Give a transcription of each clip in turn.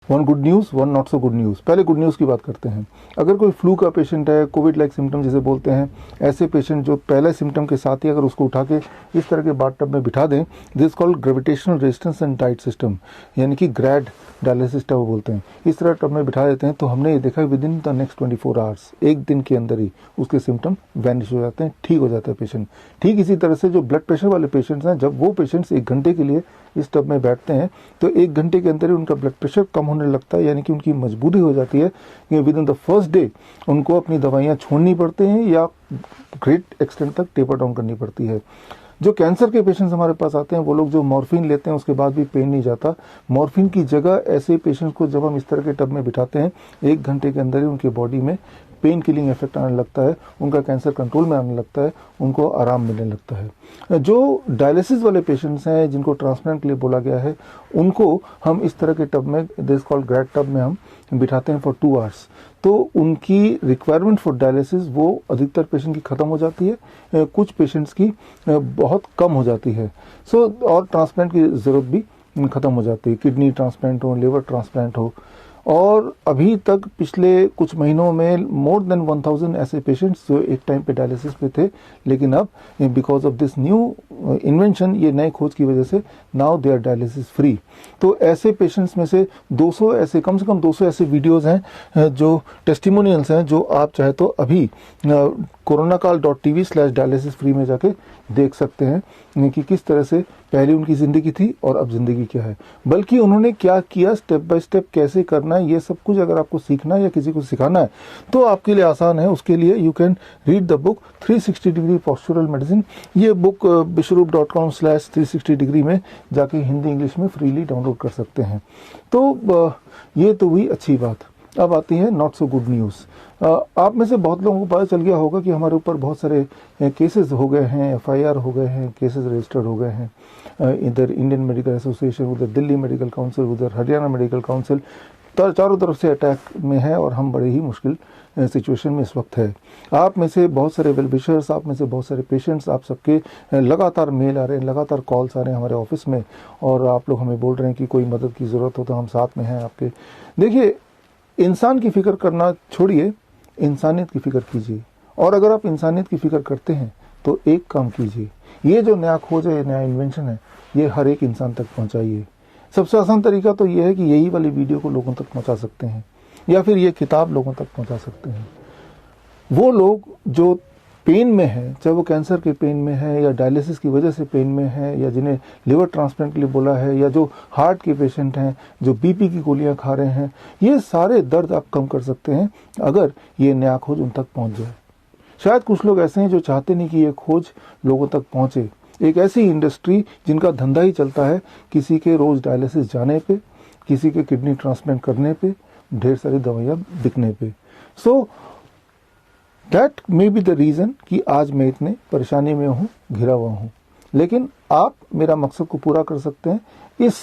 One good news, one not so good news. पहले good news की बात करते हैं। अगर कोई फ्लू का पेशेंट है, कोविड लाइक सिम्टम जिसे बोलते हैं, ऐसे पेशेंट जो पहले सिम्टम के साथ ही अगर उसको उठा के इस तरह के बाथटब में बिठा दें, this called gravitational resistance and tight system, यानी कि ग्रैड डायलिसिस टब बोलते हैं। इस तरह टब में बिठा देते हैं तो हमने ये देखा with in the next 24 hours, एक दिन के अंदर ही उसके सिम्टम वैनिश हो जाते हैं, ठीक हो जाता है पेशेंट। ठीक इसी तरह से जो ब्लड प्रेशर वाले पेशेंट्स हैं, जब वो पेशेंट्स 1 घंटे के लिए इस टब में बैठते हैं तो 1 घंटे के अंदर ही उनका ब्लड प्रेशर कम होने लगता है, यानी कि उनकी मजबूरी हो जाती है कि with in the first day उनको अपनी दवाइयाँ छोड़नी पड़ती हैं या ग्रेट एक्सटेंट तक टेपर डाउन करनी पड़ती है। जो कैंसर के पेशेंट्स हमारे पास आते हैं, वो लोग जो मॉर्फिन लेते हैं उसके बाद भी पेन नहीं जाता, मॉर्फिन की जगह ऐसे पेशेंट्स को जब हम इस तरह के टब में बिठाते हैं, 1 घंटे के अंदर ही उनके बॉडी में पेन किलिंग इफेक्ट आने लगता है, उनका कैंसर कंट्रोल में आने लगता है, उनको आराम मिलने लगता है। जो डायलिसिस वाले पेशेंट्स हैं, जिनको ट्रांसप्लांट के लिए बोला गया है, उनको हम इस तरह के टब में, दिस कॉल्ड ग्रैड टब में हम बिठाते हैं फॉर 2 आवर्स। तो उनकी रिक्वायरमेंट फॉर डायलिसिस वो अधिकतर पेशेंट की ख़त्म हो जाती है, कुछ पेशेंट्स की बहुत कम हो जाती है। और ट्रांसप्लांट की ज़रूरत भी ख़त्म हो जाती है, किडनी ट्रांसप्लांट हो, लिवर ट्रांसप्लांट हो। और अभी तक पिछले कुछ महीनों में मोर देन 1000 ऐसे पेशेंट्स जो एक टाइम पे डायलिसिस पे थे, लेकिन अब because of this new invention, ये नए खोज की वजह से now they are dialysis free. तो ऐसे पेशेंट्स में से 200 ऐसे, कम से कम 200 ऐसे वीडियोस हैं जो टेस्टिमोनियल्स हैं, जो आप चाहे तो अभी coronakaal.tv/dialysis free में जाके देख सकते हैं कि किस तरह से पहले उनकी ज़िंदगी थी और अब ज़िंदगी क्या है, बल्कि उन्होंने क्या किया, स्टेप बाय स्टेप कैसे करना है, ये सब कुछ अगर आपको सीखना है या किसी को सिखाना है तो आपके लिए आसान है। उसके लिए you can read the book 360 degree postural medicine. ये बुक bishrup.com/360 डिग्री में जाके हिंदी इंग्लिश में फ्रीली डाउनलोड कर सकते हैं। तो ये तो हुई अच्छी बात। अब आती है नॉट सो गुड न्यूज़। आप में से बहुत लोगों को पता चल गया होगा कि हमारे ऊपर बहुत सारे केसेस हो गए हैं, FIR हो गए हैं, केसेस रजिस्टर्ड हो गए हैं। इधर इंडियन मेडिकल एसोसिएशन, उधर दिल्ली मेडिकल काउंसिल, उधर हरियाणा मेडिकल काउंसिल, चारों तरफ से अटैक में है और हम बड़े ही मुश्किल सिचुएशन में इस वक्त है। आप में से बहुत सारे वेल विशर्स, आप में से बहुत सारे पेशेंट्स, आप सबके लगातार मेल आ रहे हैं, लगातार कॉल्स आ रहे हैं हमारे ऑफिस में, और आप लोग हमें बोल रहे हैं कि कोई मदद की ज़रूरत हो तो हम साथ में हैं आपके। देखिए, इंसान की फ़िक्र करना छोड़िए, इंसानियत की फ़िक्र कीजिए। और अगर आप इंसानियत की फ़िक्र करते हैं तो एक काम कीजिए, ये जो नया खोज है, नया इन्वेंशन है, ये हर एक इंसान तक पहुंचाइए। सबसे आसान तरीका तो ये है कि यही वाली वीडियो को लोगों तक पहुंचा सकते हैं, या फिर ये किताब लोगों तक पहुंचा सकते हैं। वो लोग जो पेन में है, चाहे वो कैंसर के पेन में है या डायलिसिस की वजह से पेन में है, या जिन्हें लिवर ट्रांसप्लांट के लिए बोला है, या जो हार्ट के पेशेंट हैं, जो BP की गोलियां खा रहे हैं, ये सारे दर्द आप कम कर सकते हैं अगर ये नया खोज उन तक पहुंच जाए। शायद कुछ लोग ऐसे हैं जो चाहते नहीं कि ये खोज लोगों तक पहुंचे। एक ऐसी इंडस्ट्री जिनका धंधा ही चलता है किसी के रोज डायलिसिस जाने पे, किसी के किडनी ट्रांसप्लांट करने पे, ढेर सारी दवाइयाँ बिकने पे। So that may be the reason कि आज मैं इतने परेशानी में हूँ, घिरा हुआ हूँ। लेकिन आप मेरा मकसद को पूरा कर सकते हैं इस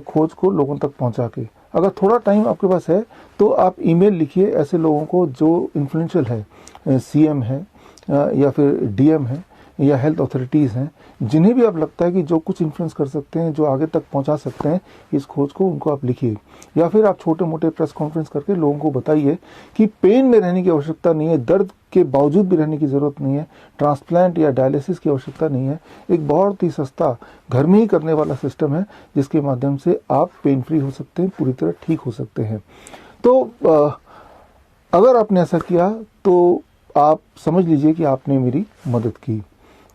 खोज को लोगों तक पहुँचा के। अगर थोड़ा टाइम आपके पास है तो आप ईमेल लिखिए ऐसे लोगों को जो इन्फ्लुएंशियल है, CM है या फिर DM है या हेल्थ अथॉरिटीज़ हैं, जिन्हें भी आप लगता है कि जो कुछ इन्फ्लुएंस कर सकते हैं, जो आगे तक पहुंचा सकते हैं इस खोज को, उनको आप लिखिए। या फिर आप छोटे मोटे प्रेस कॉन्फ्रेंस करके लोगों को बताइए कि पेन में रहने की आवश्यकता नहीं है, दर्द के बावजूद भी रहने की ज़रूरत नहीं है, ट्रांसप्लांट या डायलिसिस की आवश्यकता नहीं है। एक बहुत ही सस्ता घर में ही करने वाला सिस्टम है जिसके माध्यम से आप पेन फ्री हो सकते हैं, पूरी तरह ठीक हो सकते हैं। तो अगर आपने ऐसा किया तो आप समझ लीजिए कि आपने मेरी मदद की।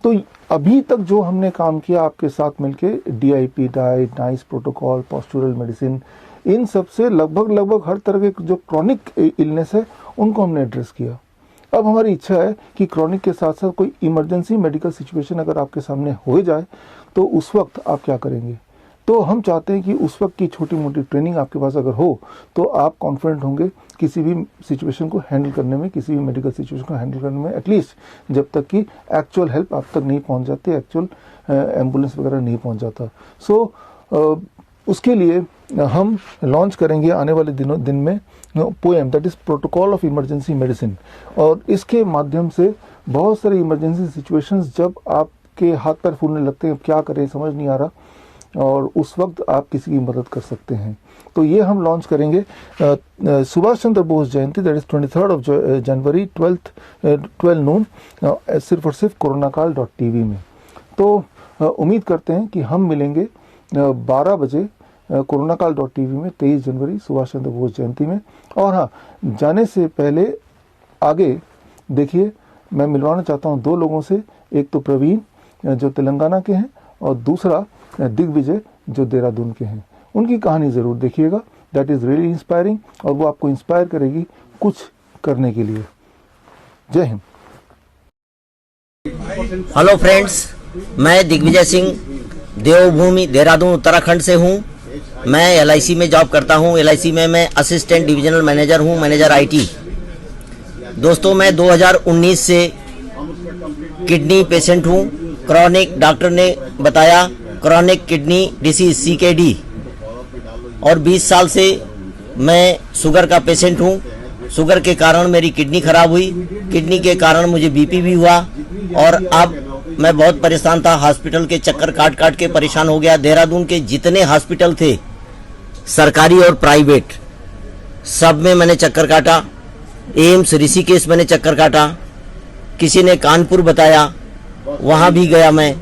तो अभी तक जो हमने काम किया आपके साथ मिलके, DIP diet, nice protocol, postural medicine, इन सब से लगभग हर तरह के जो क्रॉनिक इलनेस है उनको हमने एड्रेस किया। अब हमारी इच्छा है कि क्रॉनिक के साथ साथ कोई इमरजेंसी मेडिकल सिचुएशन अगर आपके सामने हो जाए तो उस वक्त आप क्या करेंगे। तो हम चाहते हैं कि उस वक्त की छोटी मोटी ट्रेनिंग आपके पास अगर हो तो आप कॉन्फिडेंट होंगे किसी भी सिचुएशन को हैंडल करने में, किसी भी मेडिकल सिचुएशन को हैंडल करने में, एटलीस्ट जब तक कि एक्चुअल हेल्प आप तक नहीं पहुंच जाती, एक्चुअल एम्बुलेंस वगैरह नहीं पहुंच जाता। सो उसके लिए हम लॉन्च करेंगे आने वाले दिन में poem, that is protocol of emergency medicine. और इसके माध्यम से बहुत सारी इमरजेंसी सिचुएशंस, जब आपके हाथ पैर फूलने लगते हैं, क्या करें समझ नहीं आ रहा, और उस वक्त आप किसी की मदद कर सकते हैं। तो ये हम लॉन्च करेंगे सुभाष चंद्र बोस जयंती, दैट इज 23 जनवरी 12 नून, सिर्फ और सिर्फ कोरोनाकाल.tv में। तो उम्मीद करते हैं कि हम मिलेंगे 12 बजे कोरोनाकाल.tv में 23 जनवरी सुभाष चंद्र बोस जयंती में। और हाँ, जाने से पहले आगे देखिए, मैं मिलवाना चाहता हूँ 2 लोगों से। एक तो प्रवीण जो तेलंगाना के हैं और दूसरा दिग्विजय जो देहरादून के हैं। उनकी कहानी ज़रूर देखिएगा, दैट इज़ रियली इंस्पायरिंग, और वो आपको इंस्पायर करेगी कुछ करने के लिए। जय हिंद। हेलो फ्रेंड्स, मैं दिग्विजय सिंह देवभूमि देहरादून उत्तराखंड से हूं। मैं LIC में जॉब करता हूं। LIC में मैं असिस्टेंट डिविजनल मैनेजर हूं, मैनेजर IT। दोस्तों, मैं 2019 से किडनी पेशेंट हूं। क्रॉनिक, डॉक्टर ने बताया क्रॉनिक किडनी डिसीज CKD, और 20 साल से मैं शुगर का पेशेंट हूं। शुगर के कारण मेरी किडनी खराब हुई, किडनी के कारण मुझे BP भी हुआ, और अब मैं बहुत परेशान था। हॉस्पिटल के चक्कर काट काट के परेशान हो गया। देहरादून के जितने हॉस्पिटल थे, सरकारी और प्राइवेट, सब में मैंने चक्कर काटा। एम्स ऋषिकेश मैंने चक्कर काटा। किसी ने कानपुर बताया, वहां भी गया मैं।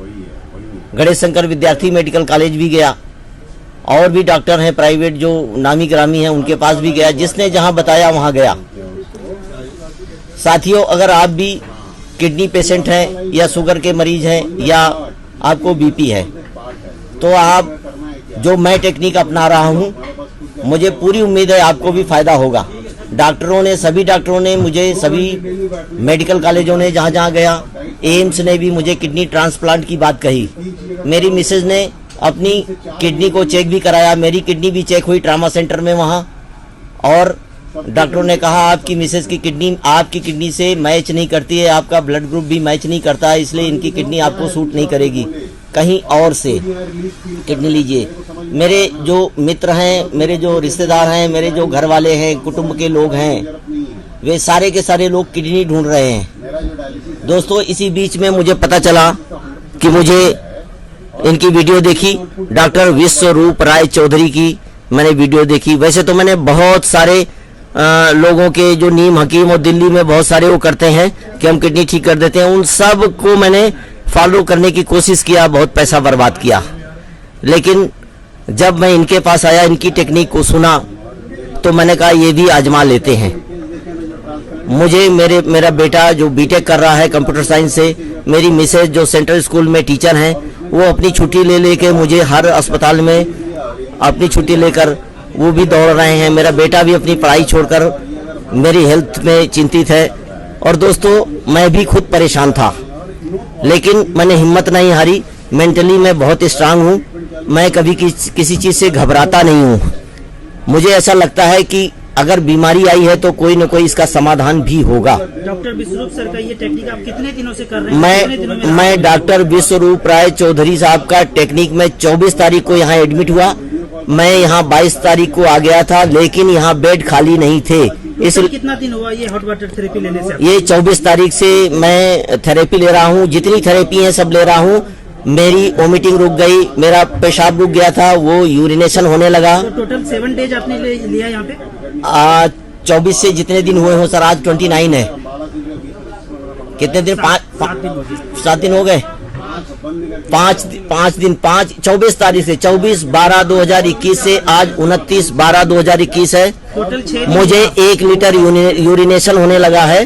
गणेश शंकर विद्यार्थी मेडिकल कॉलेज भी गया। और भी डॉक्टर हैं प्राइवेट जो नामी ग्रामी हैं, उनके पास भी गया। जिसने जहां बताया वहां गया। साथियों, अगर आप भी किडनी पेशेंट हैं या शुगर के मरीज हैं या आपको BP है, तो आप जो मैं टेक्निक अपना रहा हूं, मुझे पूरी उम्मीद है आपको भी फायदा होगा। डॉक्टरों ने, सभी डॉक्टरों ने मुझे, सभी मेडिकल कॉलेजों ने जहां जहां गया, एम्स ने भी मुझे किडनी ट्रांसप्लांट की बात कही। मेरी मिसेज ने अपनी किडनी को चेक भी कराया। मेरी किडनी भी चेक हुई ट्रामा सेंटर में वहां, और डॉक्टरों ने कहा आपकी मिसेज की किडनी आपकी किडनी से मैच नहीं करती है, आपका ब्लड ग्रुप भी मैच नहीं करता है, इसलिए इनकी किडनी आपको सूट नहीं करेगी, कहीं और से किडनी लीजिए। मेरे जो मित्र हैं, मेरे जो रिश्तेदार हैं, मेरे जो घर वाले हैं, कुटुंब के लोग हैं, वे सारे के सारे लोग किडनी ढूंढ रहे हैं। दोस्तों, इसी बीच में मुझे पता चला कि मुझे इनकी वीडियो देखी, डॉक्टर विश्वरूप राय चौधरी की मैंने वीडियो देखी। वैसे तो मैंने बहुत सारे लोगों के, जो नीम हकीम और दिल्ली में बहुत सारे वो करते हैं कि हम किडनी ठीक कर देते हैं, उन सब को मैंने फॉलो करने की कोशिश किया, बहुत पैसा बर्बाद किया। लेकिन जब मैं इनके पास आया, इनकी टेक्निक को सुना, तो मैंने कहा ये भी आजमा लेते हैं। मुझे मेरा बेटा जो B.Tech कर रहा है कंप्यूटर साइंस से, मेरी मिसेज जो सेंट्रल स्कूल में टीचर हैं, वो अपनी छुट्टी ले लेके मुझे हर अस्पताल में अपनी छुट्टी लेकर वो भी दौड़ रहे हैं। मेरा बेटा भी अपनी पढ़ाई छोड़कर मेरी हेल्थ में चिंतित है। और दोस्तों, मैं भी खुद परेशान था, लेकिन मैंने हिम्मत नहीं हारी। मेंटली मैं बहुत स्ट्रांग हूँ। मैं कभी किसी चीज़ से घबराता नहीं हूँ। मुझे ऐसा लगता है कि अगर बीमारी आई है तो कोई न कोई इसका समाधान भी होगा। डॉक्टर विश्वरूप सर का ये टेक्निक आप कितने दिनों से कर रहे हैं? मैं डॉक्टर विश्वरूप राय चौधरी साहब का टेक्निक में 24 तारीख को यहाँ एडमिट हुआ। मैं यहाँ 22 तारीख को आ गया था, लेकिन यहाँ बेड खाली नहीं थे। इसलिए कितना दिन हुआ ये हॉट वाटर थेरेपी लेने से? ये 24 तारीख से मैं थेरेपी ले रहा हूँ। जितनी थेरेपी है सब ले रहा हूँ। मेरी वोमिटिंग रुक गई, मेरा पेशाब रुक गया था, वो यूरिनेशन होने लगा। तो टोटल 7 डेज आपने लिया यहाँ पे? 24 से जितने दिन हुए हो सर, आज 29 है। कितने दिन? 7 दिन हो गए। 24 तारीख से 24/12/2021 से आज 29/12/2021 है। मुझे 1 लीटर यूरिनेशन होने लगा है।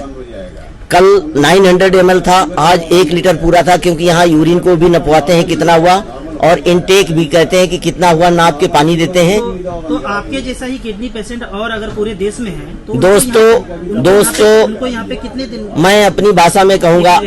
कल 900 ml था, आज 1 लीटर पूरा था, क्योंकि यहाँ यूरिन को भी नपवाते हैं कितना हुआ, और इनटेक भी कहते हैं कि कितना हुआ, नाप के पानी देते हैं। तो आपके जैसा ही किडनी पेशेंट और अगर पूरे देश में है तो दोस्तों उनको यहाँ पे कितने दिन? मैं अपनी भाषा में कहूँगा,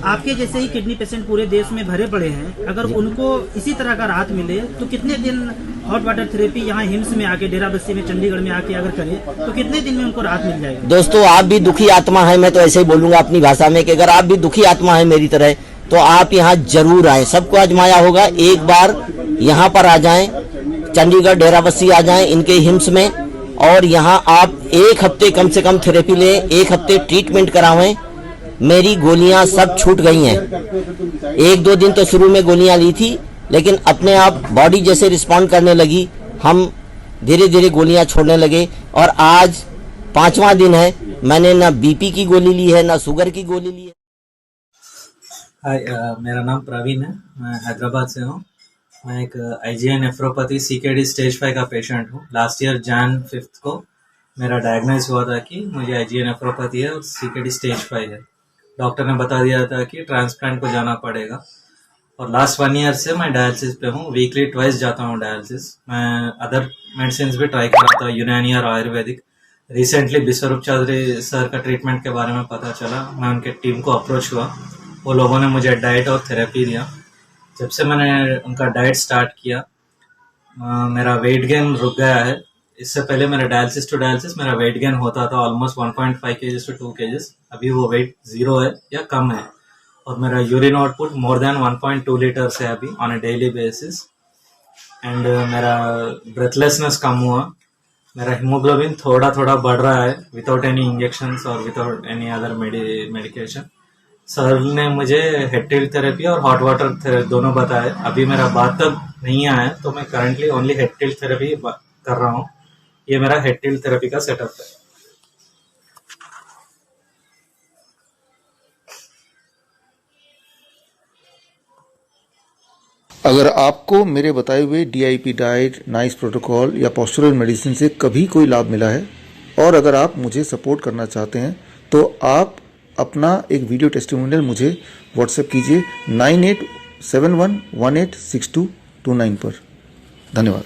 आपके जैसे ही किडनी पेशेंट पूरे देश में भरे पड़े हैं, अगर उनको इसी तरह का राहत मिले तो कितने दिन हॉट वाटर थेरेपी यहाँ हिम्स में आके, डेराबस्सी में, चंडीगढ़ में आके अगर करें तो कितने दिन में उनको राहत मिल जाएगी? दोस्तों, आप भी दुखी आत्मा है, मैं तो ऐसे ही बोलूंगा अपनी भाषा में कि अगर आप भी दुखी आत्मा है मेरी तरह, तो आप यहाँ जरूर आए। सबको आजमाया होगा, एक बार यहाँ पर आ जाएं, चंडीगढ़ डेराबस्सी आ जाएं इनके हिम्स में, और यहाँ आप 1 हफ्ते कम से कम थेरेपी लें, 1 हफ्ते ट्रीटमेंट करावें। मेरी गोलियां सब छूट गई हैं। 1-2 दिन तो शुरू में गोलियां ली थी, लेकिन अपने आप बॉडी जैसे रिस्पॉन्ड करने लगी, हम धीरे धीरे गोलियां छोड़ने लगे और आज 5वां दिन है, मैंने ना बीपी की गोली ली है ना शुगर की गोली ली है। हाय, मेरा नाम प्रवीण है, मैं हैदराबाद से हूँ। मैं एक IgA नेफ्रोपैथी CKD स्टेज 5 का पेशेंट हूँ। लास्ट ईयर Jan 5 को मेरा डायग्नोज हुआ था कि मुझे IgA नेफ्रोपैथी है और CKD स्टेज 5 है। डॉक्टर ने बता दिया था कि ट्रांसप्लांट को जाना पड़ेगा और लास्ट 1 ईयर से मैं डायलिसिस पे हूँ। वीकली ट्वाइस जाता हूँ डायलिसिस। मैं अदर मेडिसिन भी ट्राई कर रहा था, यूनानी और आयुर्वेदिक। रिसेंटली बिस्वरूप चौधरी सर का ट्रीटमेंट के बारे में पता चला, मैं उनके टीम को अप्रोच हुआ, वो लोगों ने मुझे डाइट और थेरेपी दिया। जब से मैंने उनका डाइट स्टार्ट किया, मेरा वेट गेन रुक गया है। इससे पहले मेरा डायलिसिस टू डायलिसिस मेरा वेट गेन होता था ऑलमोस्ट 1.5 kg to 2 kg। अभी वो वेट 0 है या कम है और मेरा urine output more than 1.2 litres है अभी on a daily basis. And मेरा ब्रेथलेसनेस कम हुआ, मेरा हीमोग्लोबिन थोड़ा थोड़ा बढ़ रहा है विदाउट एनी इंजेक्शंस और without any other medication. Sir ने मुझे हेड टिल्ट थेरेपी और हॉट वाटर थेरेपी दोनों बताए। अभी मेरा बात तक नहीं आया है तो मैं currently only head tilt therapy कर रहा हूँ। ये मेरा हेड टिल्ट थेरेपी का सेटअप है। अगर आपको मेरे बताए हुए DIP डाइट, नाइस प्रोटोकॉल या पोस्चरल मेडिसिन से कभी कोई लाभ मिला है और अगर आप मुझे सपोर्ट करना चाहते हैं तो आप अपना एक वीडियो टेस्टिमोनियल मुझे व्हाट्सएप कीजिए 9871186229 पर। धन्यवाद।